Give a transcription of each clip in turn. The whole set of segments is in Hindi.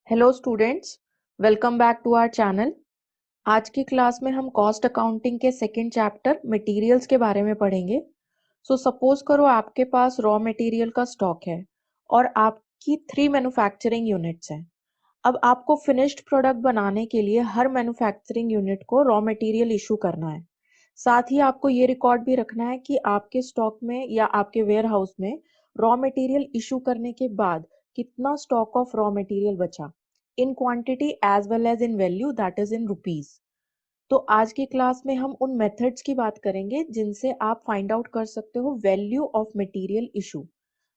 Hello students, welcome back to our channel. आज की क्लास में हम कॉस्ट अकाउंटिंग के सेकंड चैप्टर मटेरियल्स के बारे में पढ़ेंगे। सपोज करो आपके पास रॉ मटेरियल का स्टॉक है और आपकी 3 मैन्युफैक्चरिंग यूनिट्स हैं। अब आपको फिनिश्ड प्रोडक्ट बनाने के लिए हर मैन्युफैक्चरिंग यूनिट को रॉ मटेरियल इशू करना है। साथ ही आपको ये रिकॉर्ड भी रखना है कि आपके स्टॉक में या आपके वेयर हाउस में रॉ मटेरियल इशू करने के बाद कितना स्टॉक ऑफ रॉ मटेरियल बचा, in quantity as well as in value, that is in rupees. तो आज की क्लास में हम उन मेथड्स की बात करेंगे जिनसे आप फाइंड आउट कर सकते हो वैल्यू ऑफ मटेरियल इशू।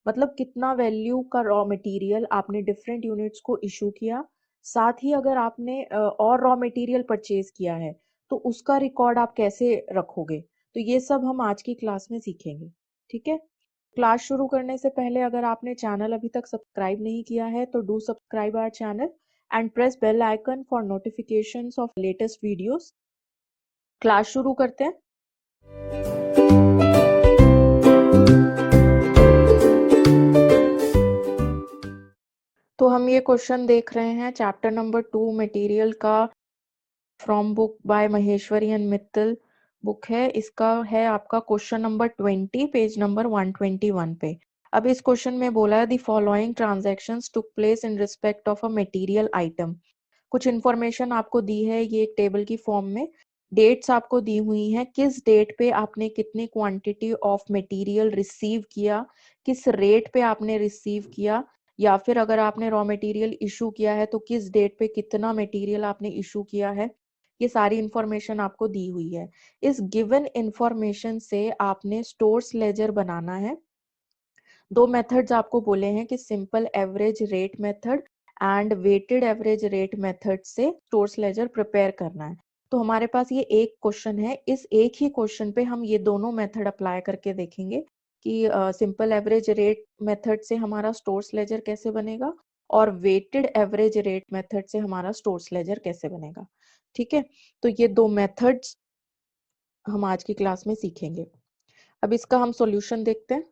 मतलब कितना वैल्यू का रॉ मटेरियल आपने डिफरेंट यूनिट्स को इशू किया। साथ ही अगर आपने और रॉ मटेरियल परचेज किया है तो उसका रिकॉर्ड आप कैसे रखोगे। तो ये सब हम आज की क्लास में सीखेंगे। ठीक है। क्लास शुरू करने से पहले अगर आपने चैनल अभी तक सब्सक्राइब नहीं किया है तो do subscribe our channel and press bell icon for notifications of latest videos. Class शुरू करते हैं। तो हम ये क्वेश्चन देख रहे हैं चैप्टर नंबर 2 मटेरियल का, from book by Maheshwari and Mittal book है। इसका है आपका क्वेश्चन नंबर 20, पेज नंबर 121 पे। अब इस क्वेश्चन में बोला है the following transactions took place in respect of a material item. कुछ इन्फॉर्मेशन आपको दी है ये एक टेबल की फॉर्म में। डेट्स आपको दी हुई हैं, किस डेट पे आपने कितनी क्वांटिटी ऑफ मटेरियल रिसीव किया, किस रेट पे आपने रिसीव किया, या फिर अगर आपने रॉ मटेरियल इशू किया है तो किस डेट पे कितना मटेरियल आपने इशू किया है। ये सारी इंफॉर्मेशन आपको दी हुई है। इस गिवन इंफॉर्मेशन से आपने स्टोर्स लेजर बनाना है। दो मेथड्स आपको बोले हैं कि simple average rate method and weighted average rate method से स्टोर्स लेजर प्रिपेयर करना है। तो हमारे पास ये एक क्वेश्चन है, इस एक ही क्वेश्चन पे हम ये दोनों मेथड अप्लाई करके देखेंगे कि सिंपल एवरेज रेट मेथड से हमारा स्टोर्स लेजर कैसे बनेगा और वेटेड एवरेज रेट मेथड से हमारा स्टोर्स लेजर कैसे बनेगा। ठीक है। तो ये दो मेथड्स हम आज की क्लास में सीखेंगे। अब इसका हम सॉल्यूशन देखते हैं।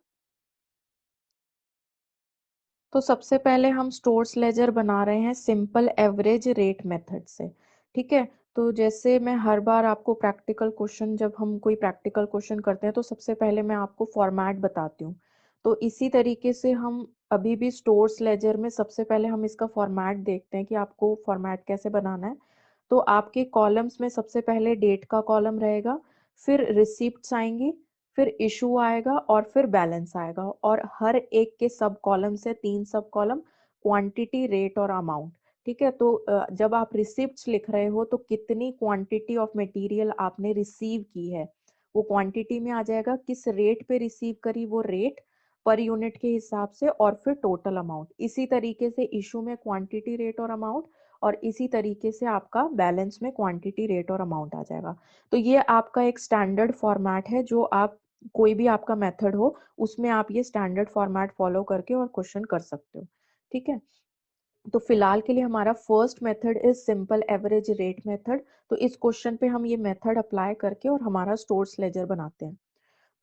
तो सबसे पहले हम स्टोर्स लेजर बना रहे हैं सिंपल एवरेज रेट मेथड से। ठीक है। तो जैसे मैं हर बार आपको प्रैक्टिकल क्वेश्चन, जब हम कोई प्रैक्टिकल क्वेश्चन करते हैं तो सबसे पहले मैं आपको फॉर्मेट बताती हूँ। तो इसी तरीके से हम अभी भी स्टोर्स लेजर में सबसे पहले हम इसका फॉर्मेट देखते हैं कि आपको फॉर्मेट कैसे बनाना है। तो आपके कॉलम्स में सबसे पहले डेट का कॉलम रहेगा, फिर रिसिप्ट्स आएंगी, फिर इशू आएगा और फिर बैलेंस आएगा, और हर एक के सब कॉलम से 3 सब कॉलम क्वांटिटी, रेट और अमाउंट। ठीक है। तो जब आप रिसिप्ट्स लिख रहे हो तो कितनी क्वांटिटी ऑफ मटेरियल आपने रिसीव की है वो क्वांटिटी में आ जाएगा, किस रेट पे रिसीव करी वो रेट पर यूनिट के हिसाब से, और फिर टोटल अमाउंट। इसी तरीके से इशू में क्वांटिटी, रेट और अमाउंट, और इसी तरीके से आपका बैलेंस में क्वांटिटी, रेट और अमाउंट आ जाएगा। तो ये आपका एक स्टैंडर्ड फॉर्मेट है, जो आप कोई भी आपका मेथड हो उसमें आप ये स्टैंडर्ड फॉर्मेट फॉलो करके और क्वेश्चन कर सकते हो। ठीक है। तो फिलहाल के लिए हमारा first method is simple average rate method. तो इस क्वेश्चन पे हम ये मेथड अप्लाई करके और हमारा स्टोर्स लेजर बनाते हैं।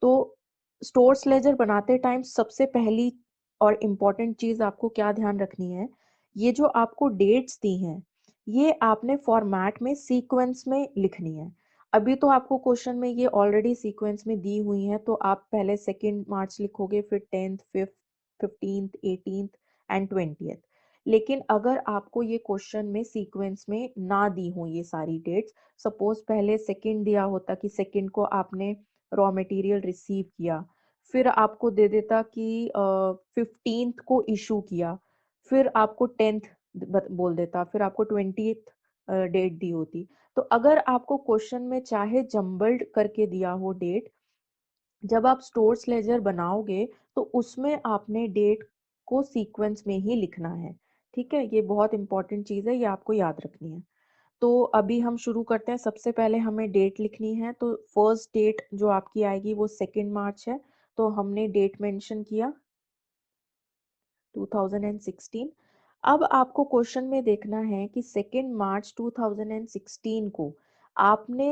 तो स्टोर्स लेजर बनाते टाइम सबसे पहली और इम्पॉर्टेंट चीज आपको क्या ध्यान रखनी है, ये जो आपको डेट्स दी हैं ये आपने फॉर्मेट में सीक्वेंस में लिखनी है। अभी तो आपको क्वेश्चन में ये ऑलरेडी सीक्वेंस में दी हुई हैं, तो आप पहले 2 मार्च लिखोगे, फिर 10th, 5th, 15th, 18th and 20th। लेकिन अगर आपको ये क्वेश्चन में सीक्वेंस में ना दी हो ये सारी डेट्स, सपोज पहले सेकंड दिया होता कि सेकंड को आपने रॉ मटेरियल रिसीव किया, फिर आपको दे देता कि 15th को इशू किया, फिर आपको 10th बोल देता, फिर आपको 20th डेट दी होती। तो अगर आपको क्वेश्चन में चाहे जम्बल्ड करके दिया हो डेट, जब आप स्टोर्स लेजर बनाओगे तो उसमें आपने डेट को सीक्वेंस में ही लिखना है। ठीक है। ये बहुत इंपॉर्टेंट चीज़ है, ये आपको याद रखनी है। तो अभी हम शुरू करते हैं। सबसे पहले हमें डेट लिखनी है, तो फर्स्ट डेट जो आपकी आएगी वो 2 मार्च है। तो हमने डेट मेंशन किया 2016। अब आपको क्वेश्चन में देखना है कि 2 मार्च 2016 को आपने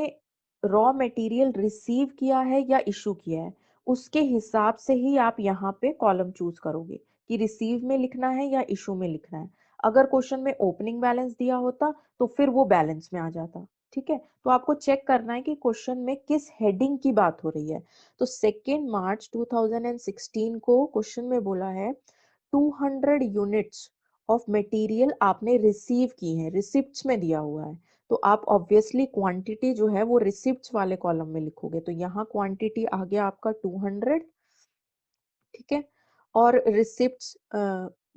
रॉ मटेरियल रिसीव किया है या इशू किया है। उसके हिसाब से ही आप यहाँ पे कॉलम चूज करोगे कि रिसीव में लिखना है या इशू में लिखना है। अगर क्वेश्चन में ओपनिंग बैलेंस दिया होता तो फिर वो बैलेंस में आ जाता। ठीक है, तो आपको चेक करना है कि क्वेश्चन में किस हेडिंग की बात हो रही है। तो 2 मार्च 2016 को क्वेश्चन में बोला है 200 यूनिट्स ऑफ मटेरियल आपने रिसीव की है, रिसिप्ट्स में दिया हुआ है। तो आप ऑब्वियसली क्वांटिटी जो है वो रिसिप्ट्स वाले कॉलम में लिखोगे, तो यहाँ क्वांटिटी आ गया आपका 200। ठीक है, और रिसिप्ट्स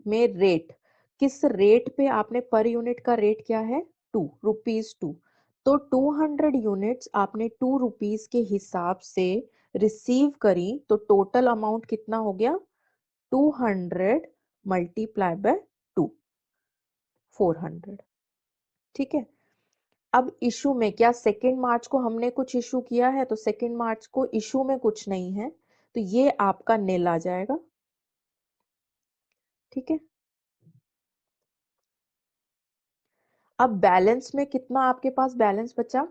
में रेट, किस रेट पे आपने पर यूनिट का रेट क्या है, 2 रुपीज 2। तो 200 यूनिट्स आपने 2 रुपीज के हिसाब से रिसीव करी, तो टोटल अमाउंट कितना हो गया, 200 मल्टीप्लाई बाय 2, 400। ठीक है, अब इशू में क्या 2 मार्च को हमने कुछ इशू किया है, तो 2 मार्च को इशू में कुछ नहीं है, तो ये आपका नील आ जाएगा। ठीक है, अब बैलेंस में कितना आपके पास बैलेंस बचा,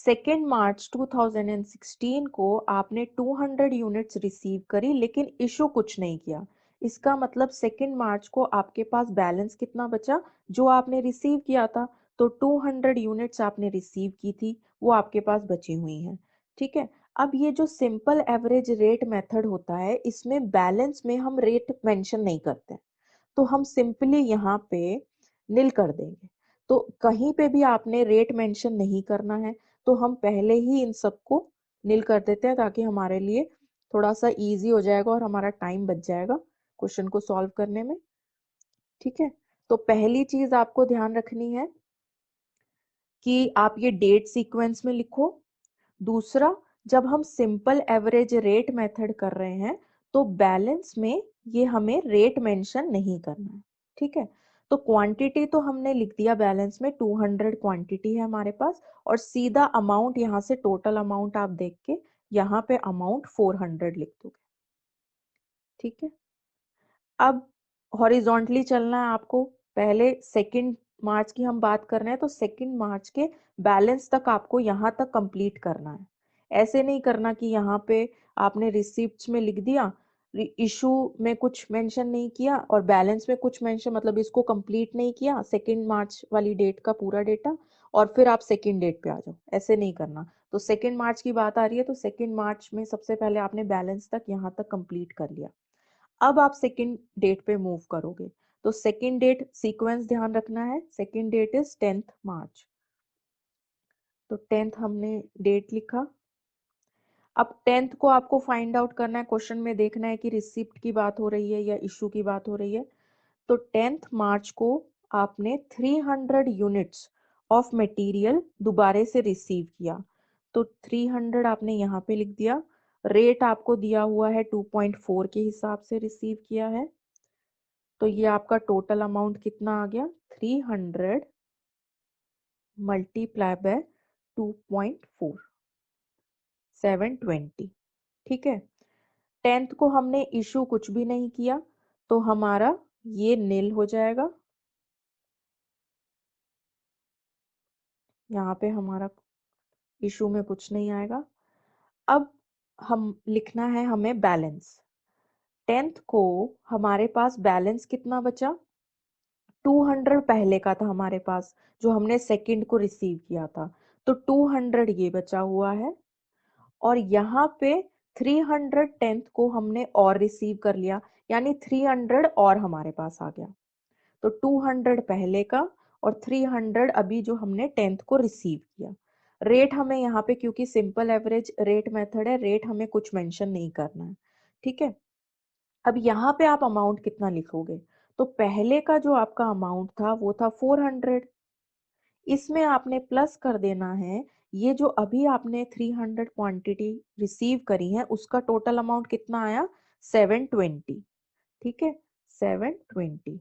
2 मार्च 2016 को आपने 200 यूनिट्स रिसीव करी लेकिन इशू कुछ नहीं किया। इसका मतलब 2 मार्च को आपके पास बैलेंस कितना बचा, जो आपने रिसीव किया था। तो 200 यूनिट्स आपने रिसीव की थी, वो आपके पास बची हुई हैं। ठीक है, अब ये जो सिंपल एवरेज रेट मेथड होता है, इसमें बैलेंस में हम रेट मेंशन नहीं करते, तो हम सिंपली यहाँ पे नील कर देंगे। तो कहीं पे भी आपने रेट मेंशन नहीं करना है, तो हम पहले ही इन सबको नील कर देते हैं, ताकि हमारे लिए थोड़ा सा इजी हो जाएगा और हमारा टाइम बच जाएगा क्वेश्चन को सॉल्व करने में। ठीक है, तो पहली चीज आपको ध्यान रखनी है कि आप ये डेट सीक्वेंस में लिखो। दूसरा, जब हम सिंपल एवरेज रेट मेथड कर रहे हैं, तो बैलेंस में ये हमें रेट मेंशन नहीं करना है। ठीक है, तो क्वांटिटी तो हमने लिख दिया, बैलेंस में 200 क्वांटिटी है हमारे पास, और सीधा अमाउंट यहाँ से टोटल अमाउंट आप देख के यहाँ पे अमाउंट 400 लिख दोगे। ठीक है, अब हॉरिजॉन्टली चलना है आपको। पहले 2 मार्च की हम बात कर रहे हैं, तो 2 मार्च के बैलेंस तक आपको यहाँ तक कंप्लीट करना है। ऐसे नहीं करना कि यहाँ पे आपने रिसिप्ट्स में लिख दिया, इशू में कुछ मेंशन नहीं किया और बैलेंस में कुछ मेंशन, मतलब इसको कंप्लीट नहीं किया 2 मार्च वाली डेट का पूरा डेटा, और फिर आप सेकेंड डेट पे आ जाओ। ऐसे नहीं करना। तो 2 मार्च की बात आ रही है, तो 2 मार्च में सबसे पहले आपने बैलेंस तक यहाँ तक कंप्लीट कर लिया। अब आप सेकेंड डेट पे मूव करोगे, तो सेकेंड डेट सीक्वेंस ध्यान रखना है। सेकेंड डेट इज 10 मार्च, तो 10 हमने डेट लिखा। अब 10 को आपको फाइंड आउट करना है, क्वेश्चन में देखना है कि रिसिप्ट की बात हो रही है या इशू की बात हो रही है। तो 10 मार्च को आपने 300 यूनिट्स ऑफ मटेरियल दोबारे से रिसीव किया, तो 300 आपने यहाँ पे लिख दिया। रेट आपको दिया हुआ है 2.4 के हिसाब से रिसीव किया है, तो ये आपका टोटल अमाउंट कितना आ गया, 300 मल्टीप्लाई बाय 2.4, 720। ठीक है, 10 को हमने इशू कुछ भी नहीं किया, तो हमारा ये नील हो जाएगा। यहाँ पे हमारा इशू में कुछ नहीं आएगा। अब हम लिखना है हमें बैलेंस। 10 को हमारे पास बैलेंस कितना बचा, 200 पहले का था हमारे पास, जो हमने सेकंड को रिसीव किया था, तो 200 ये बचा हुआ है। और यहाँ पे 300 10th को हमने और रिसीव कर लिया, यानी 300 और हमारे पास आ गया। तो 200 पहले का और 300 अभी जो हमने 10th को रिसीव किया। रेट हमें यहाँ पे, क्योंकि सिंपल एवरेज रेट मेथड है, रेट हमें कुछ मेंशन नहीं करना है। ठीक है, अब यहाँ पे आप अमाउंट कितना लिखोगे, तो पहले का जो आपका अमाउंट था वो था 400, इसमें आपने प्लस कर देना है ये जो अभी आपने 300 क्वांटिटी रिसीव करी है, उसका टोटल अमाउंट कितना आया, 720। ठीक है, 720,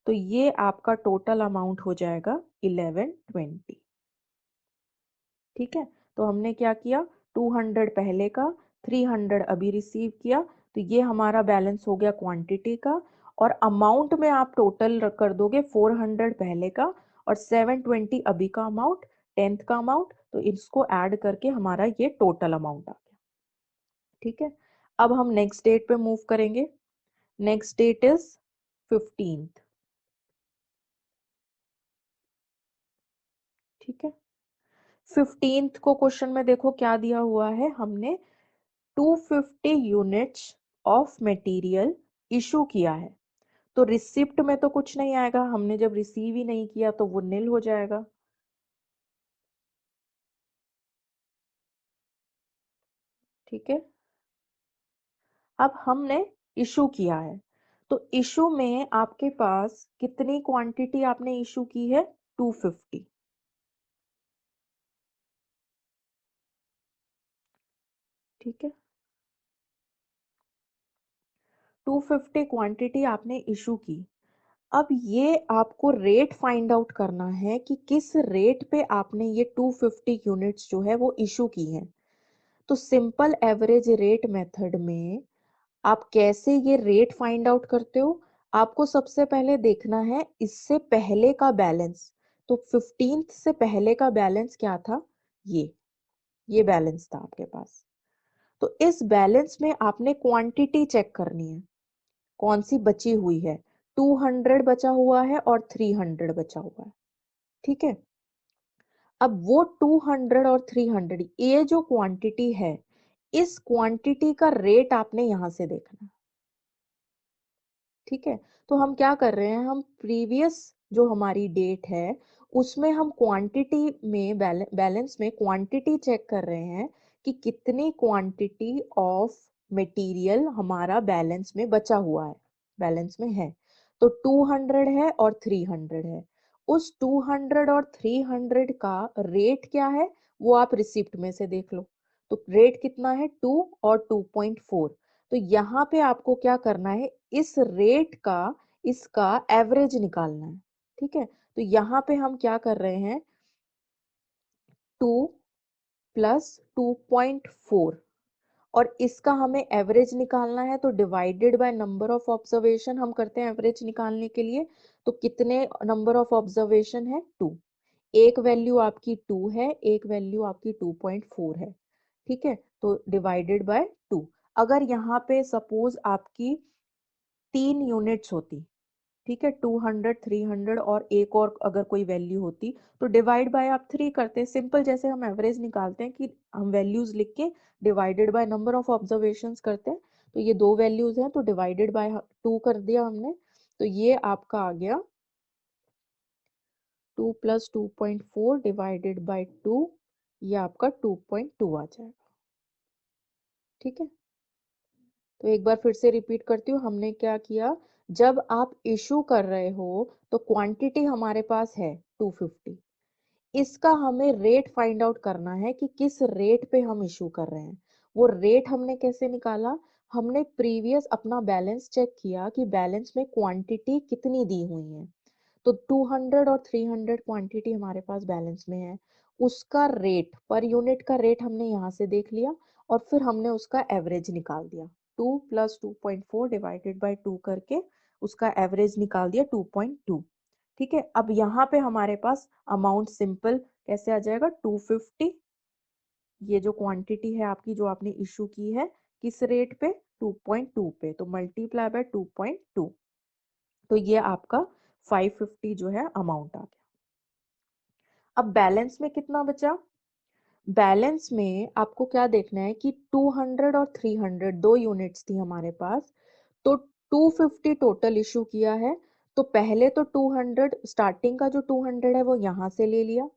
तो ये आपका टोटल अमाउंट हो जाएगा 1120। ठीक है, तो हमने क्या किया, 200 पहले का, 300 अभी रिसीव किया, तो ये हमारा बैलेंस हो गया क्वांटिटी का। और अमाउंट में आप टोटल कर दोगे 400 पहले का और 720 अभी का अमाउंट, 10th का अमाउंट, तो इसको ऐड करके हमारा ये टोटल अमाउंट आ गया। ठीक है, अब हम नेक्स्ट डेट पे मूव करेंगे। Next date is 15th। ठीक है। 15th को क्वेश्चन में देखो क्या दिया हुआ है, हमने 250 यूनिट्स ऑफ मटेरियल इशू किया है। तो रिसिप्ट में तो कुछ नहीं आएगा, हमने जब रिसीव ही नहीं किया तो वो नील हो जाएगा। ठीक है। अब हमने इशू किया है, तो इशू में आपके पास कितनी क्वांटिटी आपने इशू की है? 250। ठीक है। 250 क्वांटिटी आपने इशू की। अब ये आपको रेट फाइंड आउट करना है कि किस रेट पे आपने ये 250 यूनिट्स जो है वो इशू की हैं। तो सिंपल एवरेज रेट मेथड में आप कैसे ये रेट फाइंड आउट करते हो? आपको सबसे पहले देखना है इससे पहले का बैलेंस। तो 15th से पहले का बैलेंस क्या था? ये बैलेंस था आपके पास। तो इस बैलेंस में आपने क्वांटिटी चेक करनी है, कौन सी बची हुई है। 200 बचा हुआ है और 300 बचा हुआ है। ठीक है। अब वो 200 और 300 ये जो क्वांटिटी है, इस क्वांटिटी का रेट आपने यहां से देखना है। ठीक है। तो हम क्या कर रहे हैं, हम प्रीवियस जो हमारी डेट है उसमें हम क्वांटिटी में बैलेंस में क्वांटिटी चेक कर रहे हैं कि कितनी क्वांटिटी ऑफ मटेरियल हमारा बैलेंस में बचा हुआ है, बैलेंस में है। तो 200 है और 300 है। उस 200 और 300 का रेट क्या है वो आप रिसिप्ट में से देख लो। तो रेट कितना है? 2 और 2.4। तो यहाँ पे आपको क्या करना है, इस रेट का इसका एवरेज निकालना है। ठीक है। तो यहाँ पे हम क्या कर रहे हैं, 2 प्लस 2.4 और इसका हमें एवरेज निकालना है। तो divided by number of observation हम करते हैं एवरेज निकालने के लिए। तो कितने नंबर ऑफ ऑब्जर्वेशन है? 2। एक वैल्यू आपकी 2 है, एक वैल्यू आपकी 2.4 है। ठीक है। तो डिवाइडेड बाय 2। अगर यहाँ पे सपोज आपकी 3 यूनिट्स होती, ठीक है, 200 300 और एक और अगर कोई वैल्यू होती, तो डिवाइड बाय आप 3 करते हैं। सिंपल जैसे हम एवरेज निकालते हैं कि हम वैल्यूज लिख के divided by number of observations करते हैं। तो ये दो वैल्यूज हैं तो डिवाइडेड बाय 2 कर दिया हमने। तो ये आपका आ गया 2 प्लस 2.4 डिवाइडेड बाय 2, ये आपका 2.2 आ जाएगा। ठीक है। तो एक बार फिर से रिपीट करती हूँ, हमने क्या किया, जब आप इशू कर रहे हो तो क्वांटिटी हमारे पास है 250। इसका हमें रेट फाइंड आउट करना है कि किस रेट पे हम इशू कर रहे हैं। वो रेट हमने कैसे निकाला, हमने प्रीवियस अपना बैलेंस चेक किया कि बैलेंस में क्वांटिटी कितनी दी हुई है। तो 200 और 300 क्वांटिटी हमारे पास बैलेंस में है। उसका रेट पर यूनिट का रेट हमने यहाँ से देख लिया और फिर हमने उसका एवरेज निकाल दिया। 2 प्लस 2.4 डिवाइडेड बाय 2 करके उसका एवरेज निकाल दिया 2.2। ठीक है। अब यहाँ पे हमारे पास अमाउंट सिंपल कैसे आ जाएगा, 250। ये जो क्वांटिटी है आपकी जो आपने इशू की है किस रेट पे, 2.2 पे, तो मल्टीप्लाई बाय 2.2। तो ये आपका 550 जो है अमाउंट आ गया। अब बैलेंस में कितना बचा? बैलेंस में आपको क्या देखना है कि 200 और 300 दो यूनिट्स थी हमारे पास। तो 250 टोटल इशू किया है। तो पहले तो 200 स्टार्टिंग का जो 200 है वो यहां से ले लिया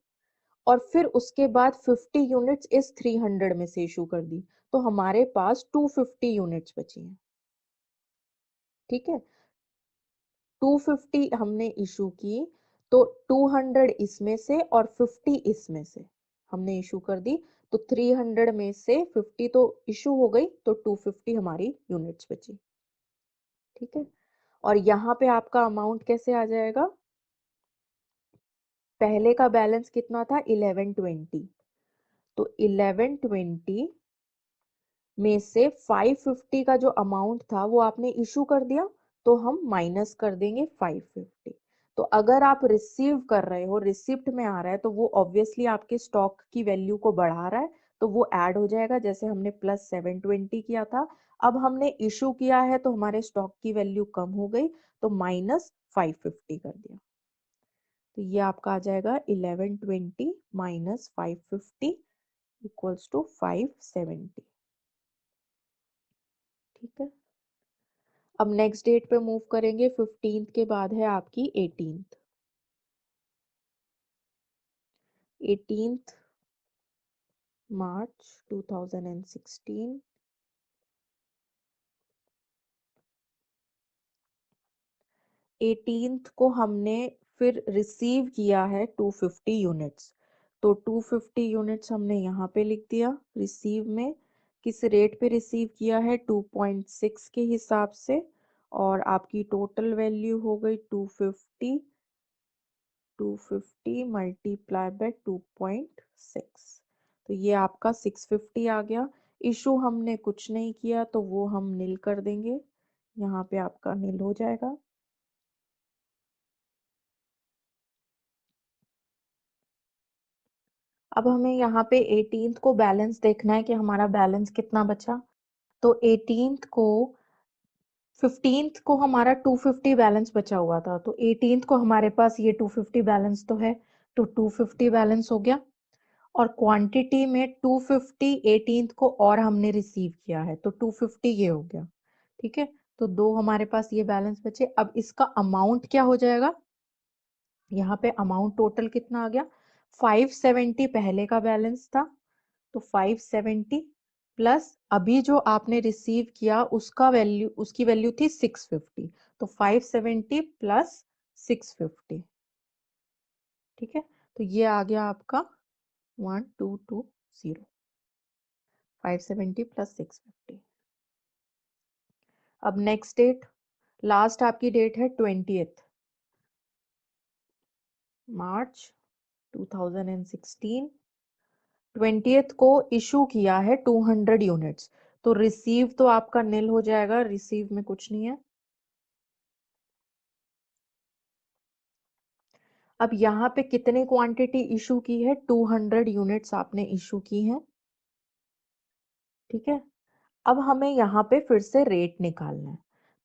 और फिर उसके बाद 50 यूनिट्स इस 300 में से इशू कर दी। तो हमारे पास 250 यूनिट्स बची हैं। ठीक है। 250 हमने इशू की, तो 200 इसमें से और 50 इसमें से हमने इशू कर दी। तो 300 में से 50 तो इशू हो गई, तो 250 हमारी यूनिट्स बची। ठीक है। और यहाँ पे आपका अमाउंट कैसे आ जाएगा, पहले का बैलेंस कितना था 1120। तो 1120 में से 550 का जो अमाउंट था वो आपने इशू कर दिया, तो हम माइनस कर देंगे 550। तो अगर आप रिसीव कर रहे हो, रिसिप्ट में आ रहा है, तो वो ऑब्वियसली आपके स्टॉक की वैल्यू को बढ़ा रहा है, तो वो ऐड हो जाएगा। जैसे हमने प्लस 720 किया था, अब हमने इशू किया है तो हमारे स्टॉक की वैल्यू कम हो गई, तो माइनस 550 कर दिया। तो ये आपका आ जाएगा 1120 माइनस 550 इक्वल्स टू 570। ठीक है, अब नेक्स्ट डेट पे मूव करेंगे। 15th के बाद है आपकी 18th। 18th मार्च 2016। 18th को हमने फिर रिसीव किया है 250 यूनिट्स। तो 250 यूनिट्स हमने यहाँ पे लिख दिया रिसीव में। किस रेट पे रिसीव किया है? 2.6 के हिसाब से। और आपकी टोटल वैल्यू हो गई 250। 250 मल्टीप्लाई बाय 2.6, तो ये आपका 650 आ गया। इशू हमने कुछ नहीं किया तो वो हम नील कर देंगे, यहाँ पे आपका नील हो जाएगा। अब हमें यहाँ पे 18th को बैलेंस देखना है कि हमारा बैलेंस कितना बचा। तो 18th को 15th को हमारा 250 बैलेंस बचा हुआ था, तो 18th को हमारे पास ये 250 बैलेंस तो है, तो 250 बैलेंस हो गया। और क्वांटिटी में 250 18th को और हमने रिसीव किया है, तो 250 ये हो गया। ठीक है, तो दो हमारे पास ये बैलेंस बचे। अब इसका अमाउंट क्या हो जाएगा? यहाँ पे अमाउंट टोटल कितना आ गया? 570 पहले का बैलेंस था, तो 570 प्लस अभी जो आपने रिसीव किया उसका वैल्यू, उसकी वैल्यू थी 650, तो 570 प्लस 650। ठीक है, तो ये आ गया आपका 1220। 570 प्लस 650। अब नेक्स्ट डेट, लास्ट आपकी डेट है 20th मार्च 2016। 20th को इशू किया है 200 यूनिट्स, तो रिसीव तो आपका नील हो जाएगा, रिसीव में कुछ नहीं है। अब यहाँ पे कितने क्वांटिटी इशू की है? 200 यूनिट्स आपने इशू की हैं। ठीक है, अब हमें यहाँ पे फिर से रेट निकालना है।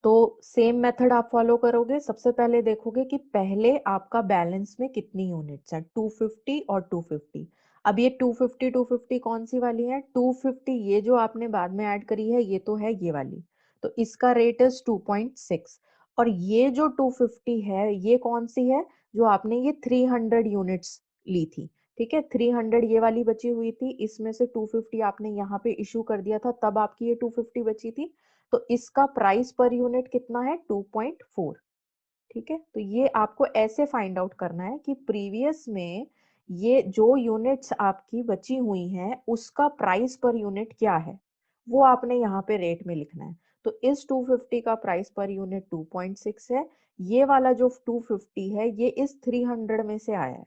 तो सेम मेथड आप फॉलो करोगे। सबसे पहले देखोगे कि पहले आपका बैलेंस में कितनी यूनिट्स है, 250 और 250। अब ये 250 250 कौन सी वाली है? 250 ये जो आपने बाद में ऐड करी है ये तो है ये वाली, तो इसका रेट इज 2.6। और ये जो 250 है ये कौन सी है? जो आपने ये 300 यूनिट्स ली थी। ठीक है, 300 ये वाली बची हुई थी, इसमें से 250 आपने यहाँ पे इशू कर दिया था, तब आपकी ये 250 बची थी। तो इसका प्राइस पर यूनिट कितना है? 2.4। ठीक है, तो ये आपको ऐसे फाइंड आउट करना है कि प्रीवियस में ये जो यूनिट्स आपकी बची हुई हैं उसका प्राइस पर यूनिट क्या है, वो आपने यहाँ पे रेट में लिखना है। तो इस 250 का प्राइस पर यूनिट 2.6 है। ये वाला जो 250 है ये इस 300 में से आया है।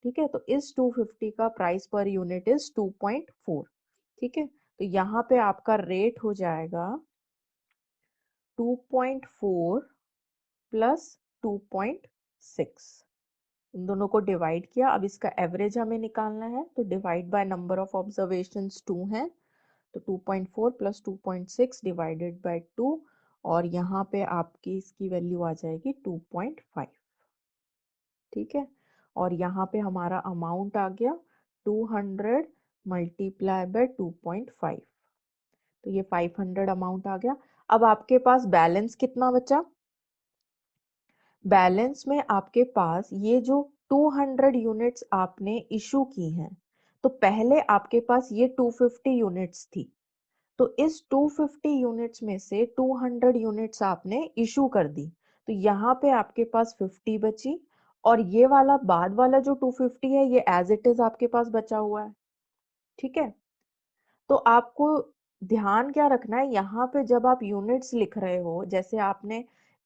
ठीक है, तो इस 250 का प्राइस पर यूनिट इज 2.4। ठीक है, तो यहाँ पे आपका रेट हो जाएगा 2.4 प्लस 2.6। इन दोनों को डिवाइड किया, अब इसका एवरेज हमें निकालना है, तो divide by number of observations 2 है, तो 2.4 प्लस 2.6 डिवाइडेड बाय 2, और यहाँ पे आपकी इसकी वैल्यू आ जाएगी 2.5। ठीक है, और यहाँ पे हमारा अमाउंट आ गया 200 मल्टीप्लाई बाय 2.5, तो ये 500 अमाउंट आ गया। अब आपके पास बैलेंस कितना बचा? बैलेंस में आपके पास ये जो 200 यूनिट्स आपने इशू की हैं, तो पहले आपके पास ये 250 यूनिट्स थी, तो इस 250 यूनिट्स में से 200 यूनिट्स आपने इशू कर दी, तो यहाँ पे आपके पास 50 बची। और ये वाला बाद वाला जो 250 है ये एज इट इज आपके पास बचा हुआ है। ठीक है, तो आपको ध्यान क्या रखना है यहाँ पे, जब आप यूनिट्स लिख रहे हो, जैसे आपने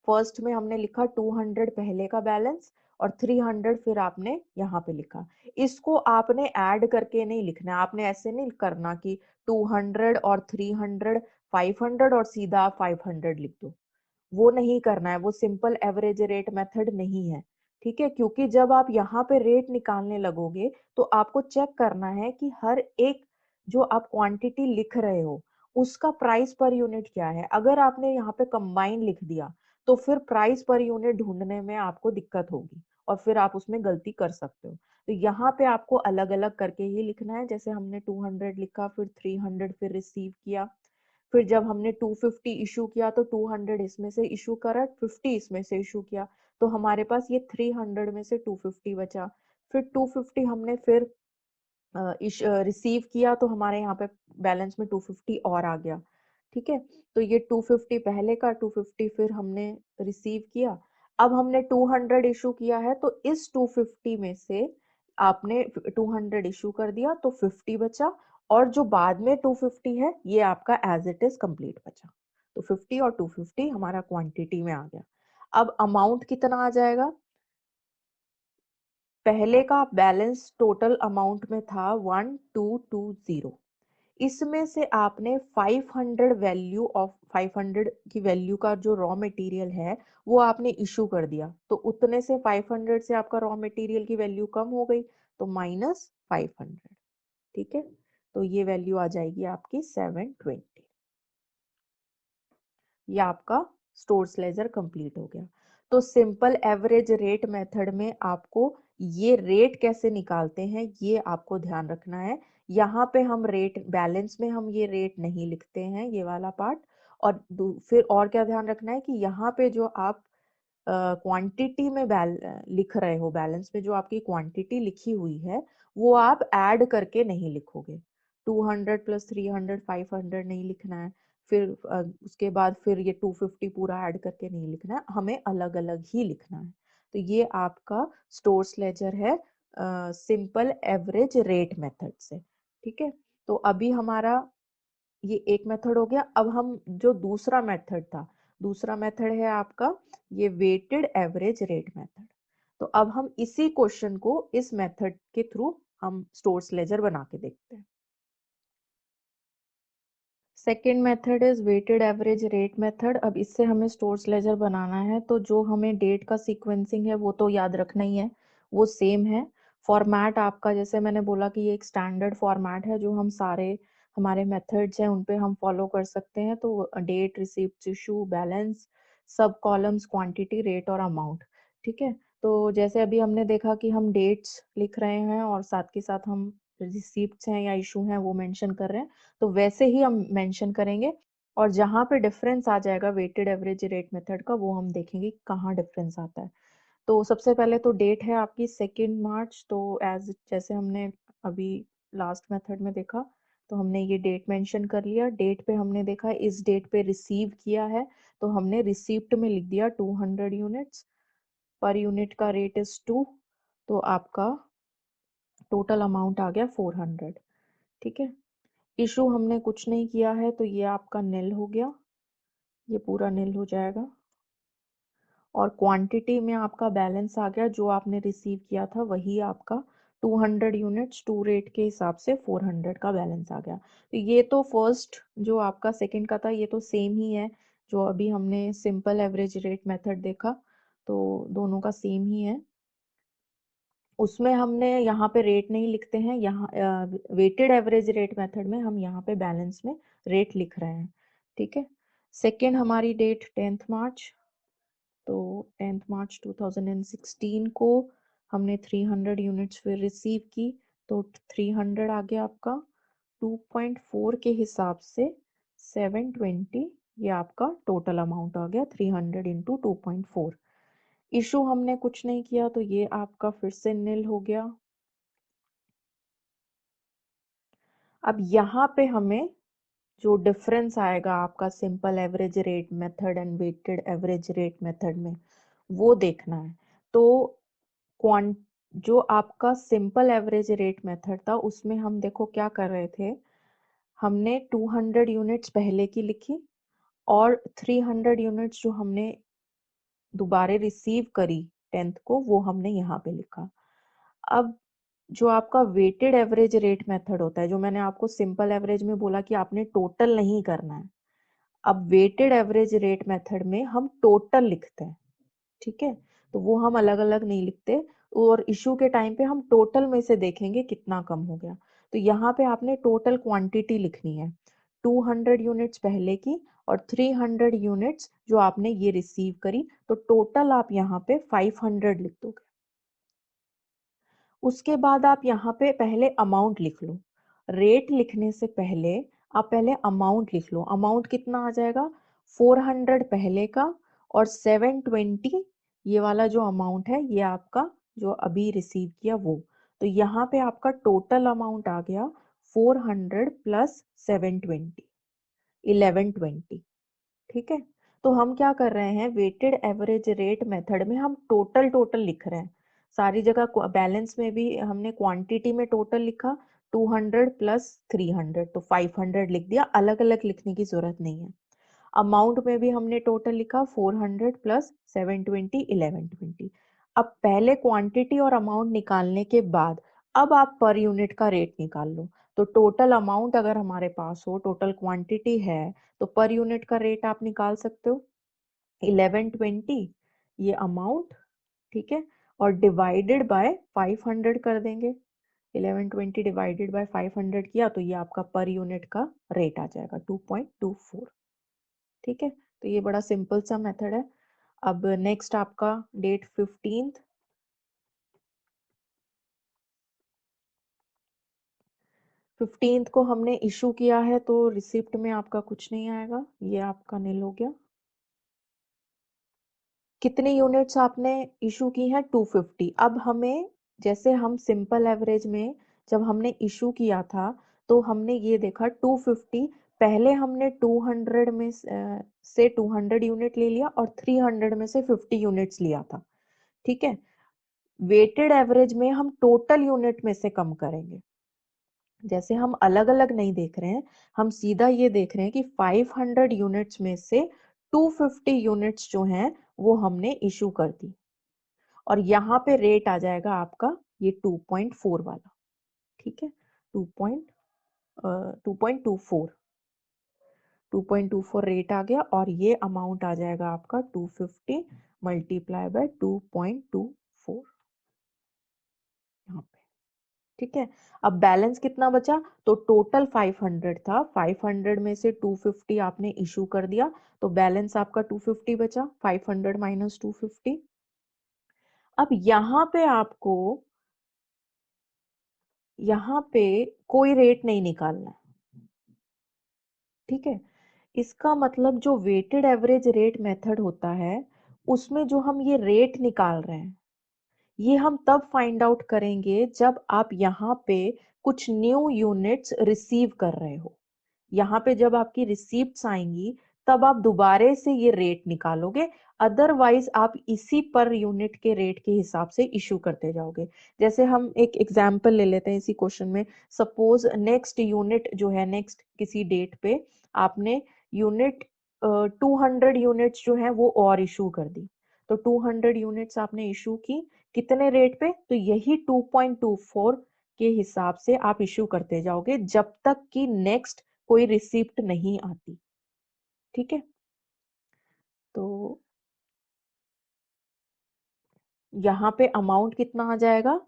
फर्स्ट में हमने लिखा 200 पहले का बैलेंस और 300 फिर आपने यहाँ पे लिखा, इसको आपने ऐड करके नहीं लिखना है। आपने ऐसे नहीं करना कि 200 और 300 500 और सीधा 500 लिख दो, वो नहीं करना है, वो सिंपल एवरेज रेट मेथड नहीं है। ठीक है, क्योंकि जब आप यहाँ पे रेट निकालने लगोगे तो आपको चेक करना है कि हर एक जो आप क्वांटिटी लिख रहे हो उसका प्राइस पर यूनिट क्या है। अगर आपने यहाँ पे कंबाइन लिख दिया तो फिर प्राइस पर यूनिट ढूंढने में आपको दिक्कत होगी, और फिर आप उसमें गलती कर सकते हो। तो यहाँ पे आपको अलग अलग करके ही लिखना है। जैसे हमने 200 लिखा, फिर 300 फिर रिसीव किया, फिर जब हमने 250 इशू किया तो 200 इसमें से इशू करा, 50 इसमें से इशू किया, तो हमारे पास ये 300 में से 250 बचा। फिर 250 हमने फिर रिसीव किया तो हमारे यहाँ पे बैलेंस में 250 और आ गया। ठीक है, तो ये 250 पहले का, 250 फिर हमने रिसीव किया। अब हमने 200 इशू किया है, तो इस 250 में से आपने 200 इशू कर दिया तो 50 बचा, और जो बाद में 250 है ये आपका एज इट इज कंप्लीट बचा। तो 50 और 250 हमारा क्वांटिटी में आ गया। अब अमाउंट कितना आ जाएगा? पहले का बैलेंस टोटल अमाउंट में था 1220, इसमें से आपने 500 वैल्यू ऑफ 500 की वैल्यू का जो रॉ मटेरियल है वो आपने इशू कर दिया, तो उतने से 500 से आपका रॉ मटेरियल की वैल्यू कम हो गई, तो -500। ठीक है, तो ये वैल्यू आ जाएगी आपकी 720। ये आपका स्टोर्स लेजर कंप्लीट हो गया। तो सिंपल एवरेज रेट मेथड में आपको ये रेट कैसे निकालते हैं ये आपको ध्यान रखना है। यहाँ पे हम रेट बैलेंस में हम ये रेट नहीं लिखते हैं, ये वाला पार्ट। और फिर और क्या ध्यान रखना है कि यहाँ पे जो आप क्वांटिटी में लिख रहे हो, बैलेंस में जो आपकी क्वांटिटी लिखी हुई है वो आप ऐड करके नहीं लिखोगे। 200 प्लस 300 500 नहीं लिखना है। फिर उसके बाद फिर ये 250 पूरा ऐड करके नहीं लिखना है, हमें अलग अलग ही लिखना है। तो ये आपका स्टोर्स लेजर है सिंपल एवरेज रेट मेथड से। ठीक है, तो अभी हमारा ये एक मेथड हो गया। अब हम जो दूसरा मेथड था, दूसरा मेथड है आपका ये वेटेड एवरेज रेट मेथड। तो अब हम इसी क्वेश्चन को इस मेथड के थ्रू हम स्टोर्स लेजर बना के देखते हैं। Second method is weighted average rate method. अब इससे हमें स्टोर्स लेजर बनाना है, तो जो हमें डेट का सीक्वेंसिंग है वो तो याद रखना ही है, वो सेम है। फॉर्मेट आपका, जैसे मैंने बोला कि ये एक स्टैंडर्ड फॉर्मेट है जो हम सारे हमारे मेथड्स हैं उन पे हम फॉलो कर सकते हैं। तो डेट, रिसीप्ट, इशू, बैलेंस, सब कॉलम्स, क्वांटिटी, रेट और अमाउंट। ठीक है, तो जैसे अभी हमने देखा कि हम डेट्स लिख रहे हैं और साथ के साथ हम रिसीप्ट्स हैं या इशू हैं वो मेंशन कर रहे हैं, तो वैसे ही हम मेंशन करेंगे। और जहां पे डिफरेंस आ जाएगा वेटेड एवरेज रेट मेथड का, वो हम देखेंगे कहाँ डिफरेंस आता है। तो सबसे पहले तो डेट है आपकी 2 मार्च, तो एज जैसे हमने अभी लास्ट मेथड में देखा, तो हमने ये डेट मेंशन कर लिया। डेट पे हमने देखा इस डेट पे रिसीव किया है, तो हमने रिसीप्ट में लिख दिया 200 यूनिट्स, पर यूनिट का रेट इज 2, तो आपका टोटल अमाउंट आ गया 400। ठीक है, इशू हमने कुछ नहीं किया है, तो ये आपका नील हो गया, ये पूरा नील हो जाएगा। और क्वांटिटी में आपका बैलेंस आ गया, जो आपने रिसीव किया था वही आपका 200 यूनिट्स, 2 रेट के हिसाब से 400 का बैलेंस आ गया। तो ये तो फर्स्ट जो आपका सेकंड का था ये तो सेम ही है जो अभी हमने सिंपल एवरेज रेट मेथड देखा, तो दोनों का सेम ही है। उसमें हमने यहाँ पे रेट नहीं लिखते हैं, यहाँ वेटेड एवरेज रेट मेथड में हम यहाँ पे बैलेंस में रेट लिख रहे हैं। ठीक है, सेकेंड हमारी डेट 10 मार्च, तो 10 मार्च 2016 को हमने 300 यूनिट्स फिर रिसीव की, तो 300 आ गया आपका 2.4 के हिसाब से 720, ये आपका टोटल अमाउंट आ गया 300 इंटू 2.4। इशू हमने कुछ नहीं किया, तो ये आपका फिर से नील हो गया। अब यहाँ पे हमें जो डिफरेंस आएगा आपका simple average rate method and weighted average rate method में, वो देखना है। तो क्वांट जो आपका सिंपल एवरेज रेट मेथड था उसमें हम देखो क्या कर रहे थे, हमने 200 यूनिट्स पहले की लिखी और 300 यूनिट्स जो हमने दोबारा रिसीव करी 10th को, वो हमने यहाँ पे लिखा। अब जो आपका वेटेड एवरेज रेट मेथड होता है, जो मैंने आपको सिंपल एवरेज में बोला कि आपने टोटल नहीं करना है, अब वेटेड एवरेज रेट मेथड में हम टोटल लिखते हैं। ठीक है, तो वो हम अलग अलग नहीं लिखते, और इशू के टाइम पे हम टोटल में से देखेंगे कितना कम हो गया। तो यहाँ पे आपने टोटल क्वांटिटी लिखनी है, 200 यूनिट्स पहले की और 300 यूनिट्स जो आपने ये रिसीव करी, तो टोटल आप यहाँ पे 500 लिख दोगे। उसके बाद आप यहाँ पे पहले अमाउंट लिख लो। रेट लिखने से पहले आप पहले अमाउंट लिख लो। अमाउंट कितना आ जाएगा? 400 पहले का और 720 ये वाला जो अमाउंट है ये आपका जो अभी रिसीव किया वो। तो यहाँ पे आपका टोटल अमाउंट आ गया 400 प्लस 720 1120। ठीक है, तो हम क्या कर रहे हैं, वेटेड एवरेज रेट मेथड में हम टोटल टोटल लिख रहे हैं। सारी जगह बैलेंस में भी हमने क्वांटिटी में टोटल लिखा 200 प्लस 300 तो 500 लिख दिया, अलग अलग लिखने की जरूरत नहीं है। अमाउंट में भी हमने टोटल लिखा 400 प्लस 720 1120। अब पहले क्वांटिटी और अमाउंट निकालने के बाद अब आप पर यूनिट का रेट निकाल लो। तो टोटल अमाउंट अगर हमारे पास हो, टोटल क्वांटिटी है, तो पर यूनिट का रेट आप निकाल सकते हो 1120 ये अमाउंट। ठीक है, और डिवाइडेड बाय 500 कर देंगे। 1120 डिवाइडेड बाय 500 किया तो ये आपका पर यूनिट का रेट आ जाएगा 2.24। ठीक है, तो ये बड़ा सिंपल सा मेथड है। अब नेक्स्ट आपका डेट 15th। 15th को हमने इशू किया है तो रिसिप्ट में आपका कुछ नहीं आएगा, ये आपका नील हो गया। कितनी यूनिट्स आपने इशू की हैं? 250। अब हमें, जैसे हम सिंपल एवरेज में जब हमने इशू किया था तो हमने ये देखा 250, पहले हमने 200 में से 200 यूनिट ले लिया और 300 में से 50 यूनिट्स लिया था। ठीक है, वेटेड एवरेज में हम टोटल यूनिट में से कम करेंगे। जैसे हम अलग अलग नहीं देख रहे हैं, हम सीधा ये देख रहे हैं कि 500 यूनिट्स में से 250 यूनिट्स जो हैं वो हमने इशू कर दी, और यहाँ पे रेट आ जाएगा आपका ये 2.4 वाला। ठीक है, 2.24 2.24 रेट आ गया, और ये अमाउंट आ जाएगा आपका 250 मल्टीप्लाई बाय 2.24 यहाँ पे। ठीक है, अब बैलेंस कितना बचा? तो टोटल 500 था, 500 में से 250 आपने इशू कर दिया, तो बैलेंस आपका 250 बचा, 500 माइनस 250। अब यहाँ पे कोई रेट नहीं निकालना है। ठीक है, इसका मतलब जो वेटेड एवरेज रेट मेथड होता है उसमें जो हम ये रेट निकाल रहे हैं ये हम तब फाइंड आउट करेंगे जब आप यहाँ पे कुछ न्यू यूनिट्स रिसीव कर रहे हो। यहाँ पे जब आपकी रिसीप्ट्स आएंगी तब आप दोबारे से ये रेट निकालोगे, अदरवाइज आप इसी पर यूनिट के रेट के हिसाब से इशू करते जाओगे। जैसे हम एक एग्जांपल ले लेते हैं इसी क्वेश्चन में। सपोज नेक्स्ट यूनिट जो है, नेक्स्ट किसी डेट पे आपने यूनिट 200 यूनिट्स जो है वो और इशू कर दी। तो 200 यूनिट्स आपने इशू की, कितने रेट पे? तो यही 2.24 के हिसाब से आप इशू करते जाओगे जब तक कि नेक्स्ट कोई रिसिप्ट नहीं आती। ठीक है, तो यहाँ पे अमाउंट कितना आ जाएगा?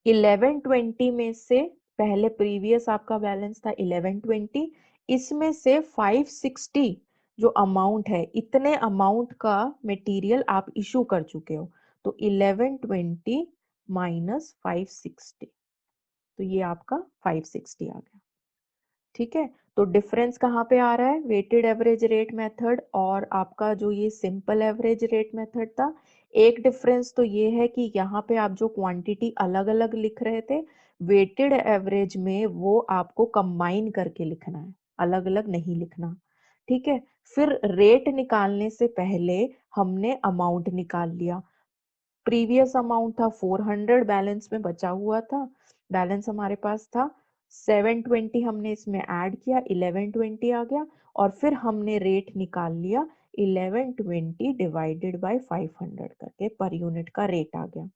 1120 में से पहले प्रीवियस आपका बैलेंस था 1120, इसमें से 560 जो अमाउंट है, इतने अमाउंट का मटेरियल आप इशू कर चुके हो। तो 1120 माइनस 560, तो ये आपका 560 आ गया। ठीक है, तो डिफरेंस कहाँ पे आ रहा है? वेटेड एवरेज रेट मेथड और आपका जो ये सिंपल एवरेज रेट मेथड था। एक डिफरेंस तो ये है कि यहाँ पे आप जो क्वांटिटी अलग अलग लिख रहे थे, वेटेड एवरेज में वो आपको कंबाइन करके लिखना है, अलग अलग नहीं लिखना। ठीक है, फिर रेट निकालने से पहले हमने अमाउंट निकाल लिया। प्रीवियस अमाउंट था 400, बैलेंस में बचा हुआ था, बैलेंस हमारे पास था 720, हमने इसमें ऐड किया 1120 आ गया, और फिर हमने रेट निकाल लिया 1120 डिवाइडेड बाय 500 करके पर यूनिट का रेट आ गया।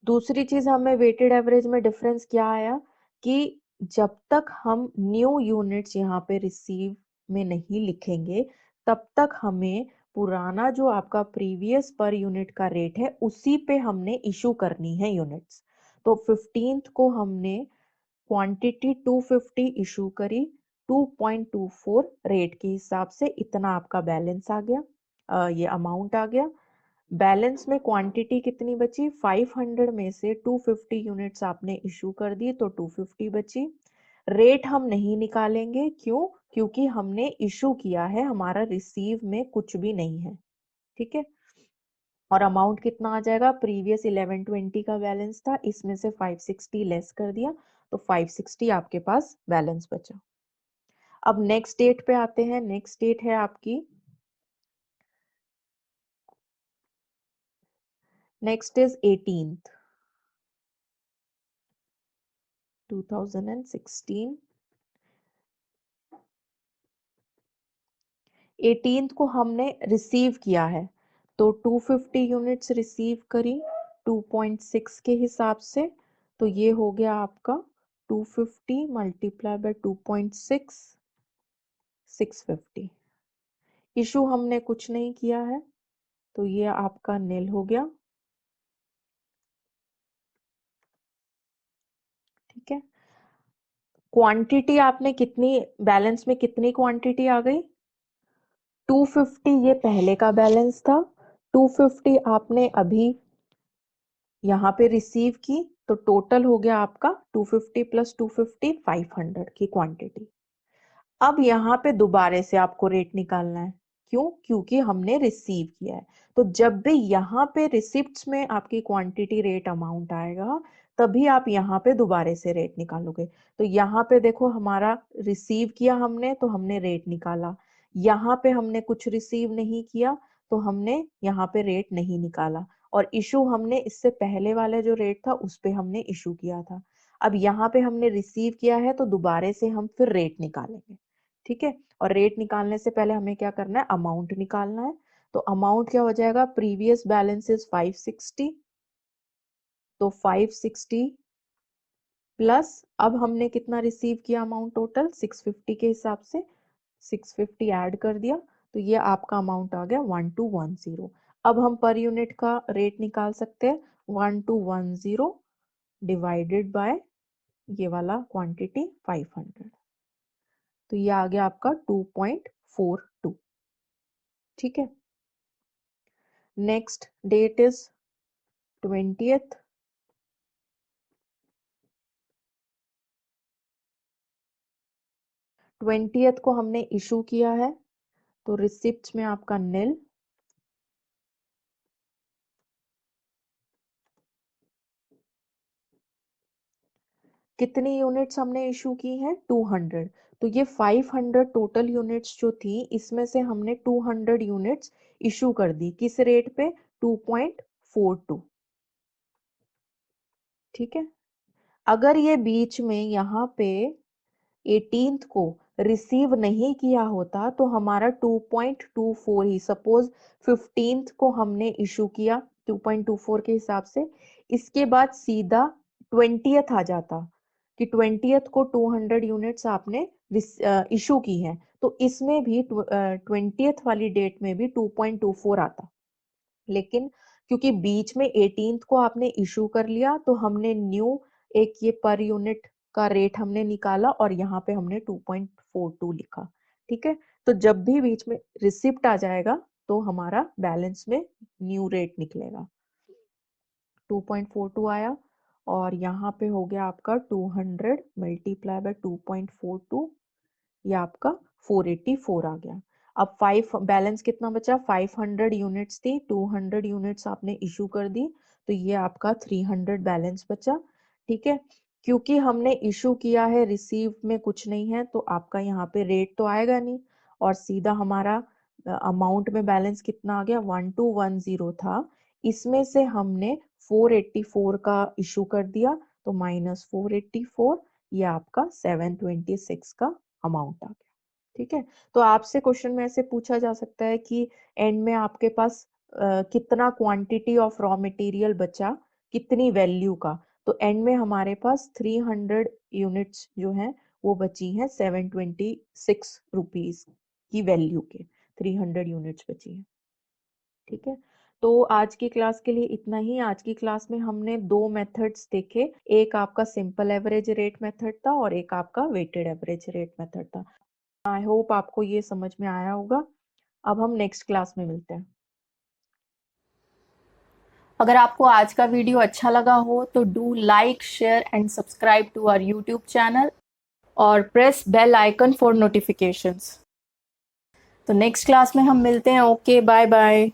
दूसरी चीज हमें वेटेड एवरेज में डिफरेंस क्या आया कि जब तक हम न्यू यूनिट्स यहाँ पे रिसीव में नहीं लिखेंगे तब तक हमें पुराना जो आपका प्रीवियस पर यूनिट का रेट है उसी पे हमने इशू करनी है यूनिट्स। तो 15th को हमने क्वांटिटी 250 इशू करी, 2.24 रेट के हिसाब से, इतना आपका बैलेंस आ गया, ये अमाउंट आ गया। बैलेंस में क्वांटिटी कितनी बची? 500 में से 250 यूनिट्स आपने इशू कर दी तो 250 बची। रेट हम नहीं निकालेंगे, क्यों? क्योंकि हमने इशू किया है, हमारा रिसीव में कुछ भी नहीं है। ठीक है, और अमाउंट कितना आ जाएगा? प्रीवियस 1120 का बैलेंस था, इसमें से 560 लेस कर दिया तो 560 आपके पास बैलेंस बचा। अब नेक्स्ट डेट पे आते हैं। नेक्स्ट डेट है आपकी, नेक्स्ट इज 18th 2016। 18th को हमने रिसीव किया है तो 250 यूनिट्स रिसीव करी 2.6 के हिसाब से, तो ये हो गया आपका 250 मल्टीप्लाई बाय 2.6, 650। इशू हमने कुछ नहीं किया है तो ये आपका नील हो गया। ठीक है, क्वांटिटी आपने कितनी, बैलेंस में कितनी क्वांटिटी आ गई? 250 ये पहले का बैलेंस था, 250 आपने अभी यहाँ पे रिसीव की, तो टोटल हो गया आपका 250 प्लस 250 500 की क्वांटिटी। अब यहाँ पे दोबारा से आपको रेट निकालना है, क्यों? क्योंकि हमने रिसीव किया है। तो जब भी यहाँ पे रिसिप्ट्स में आपकी क्वांटिटी रेट अमाउंट आएगा, तभी आप यहाँ पे दोबारा से रेट निकालोगे। तो यहाँ पे देखो, हमारा रिसीव किया हमने तो हमने रेट निकाला, यहाँ पे हमने कुछ रिसीव नहीं किया तो हमने यहाँ पे रेट नहीं निकाला, और इशू हमने इससे पहले वाला जो रेट था उस पे हमने इशू किया था। अब यहाँ पे हमने रिसीव किया है तो दोबारा से हम फिर रेट निकालेंगे। ठीक है, और रेट निकालने से पहले हमें क्या करना है? अमाउंट निकालना है। तो अमाउंट क्या हो जाएगा? प्रीवियस बैलेंस इज 560, तो 560 प्लस अब हमने कितना रिसीव किया अमाउंट टोटल 650 के हिसाब से, 650 ऐड कर दिया तो ये आपका अमाउंट आ गया 1210। अब हम पर यूनिट का रेट निकाल सकते हैं, 1210 डिवाइडेड बाय ये वाला क्वांटिटी 500, तो ये आ गया आपका 2.42। ठीक है, next date is 20th। 20th को हमने इशू किया है तो रिसिप्ट में आपका नील। कितनी यूनिट्स हमने इशू की हैं? 200। तो ये 500 टोटल यूनिट्स जो थी, इसमें से हमने 200 यूनिट्स इशू कर दी, किस रेट पे? 2.42। ठीक है, अगर ये बीच में यहाँ पे 18th को रिसीव नहीं किया होता तो हमारा 2.24 ही, सपोज 15th को हमने इशू किया 2.24 के हिसाब से, इसके बाद सीधा 20th आ जाता कि 20th को 200 यूनिट्स आपने इशू की हैं, तो इसमें भी 20th वाली डेट में भी 2.24 आता। लेकिन क्योंकि बीच में 18th को आपने इशू कर लिया तो हमने न्यू एक ये पर यूनिट का रेट हमने निकाला और यहाँ पे हमने 2.42 लिखा। ठीक है, तो जब भी बीच में रिसिप्ट आ जाएगा तो हमारा बैलेंस में न्यू रेट निकलेगा। 2.42 आया और यहाँ पे हो गया आपका 200 मल्टीप्लाई बाय 2.42, ये आपका 484 आ गया। अब 5 बैलेंस कितना बचा? 500 यूनिट्स थी, 200 यूनिट्स आपने इशू कर दी तो ये आपका 300 बैलेंस बचा। ठीक है, क्योंकि हमने इशू किया है, रिसीव में कुछ नहीं है, तो आपका यहाँ पे रेट तो आएगा नहीं, और सीधा हमारा अमाउंट में बैलेंस कितना आ गया? 1210 था, इसमें से हमने 484 का इशू कर दिया तो माइनस 484, ये आपका 726 का अमाउंट आ गया। ठीक है, तो आपसे क्वेश्चन में ऐसे पूछा जा सकता है कि एंड में आपके पास कितना क्वांटिटी ऑफ रॉ मटेरियल बचा, कितनी वैल्यू का? तो एंड में हमारे पास 300 यूनिट्स जो हैं वो बची हैं 726 रुपीज की वैल्यू के, 300 यूनिट्स बची हैं। ठीक है, तो आज की क्लास के लिए इतना ही। आज की क्लास में हमने दो मेथड्स देखे, एक आपका सिंपल एवरेज रेट मेथड था और एक आपका वेटेड एवरेज रेट मेथड था। आई होप आपको ये समझ में आया होगा। अब हम नेक्स्ट क्लास में मिलते हैं। अगर आपको आज का वीडियो अच्छा लगा हो तो do like, share and subscribe to our YouTube channel और press bell icon for notifications. तो नेक्स्ट क्लास में हम मिलते हैं। Okay, bye bye.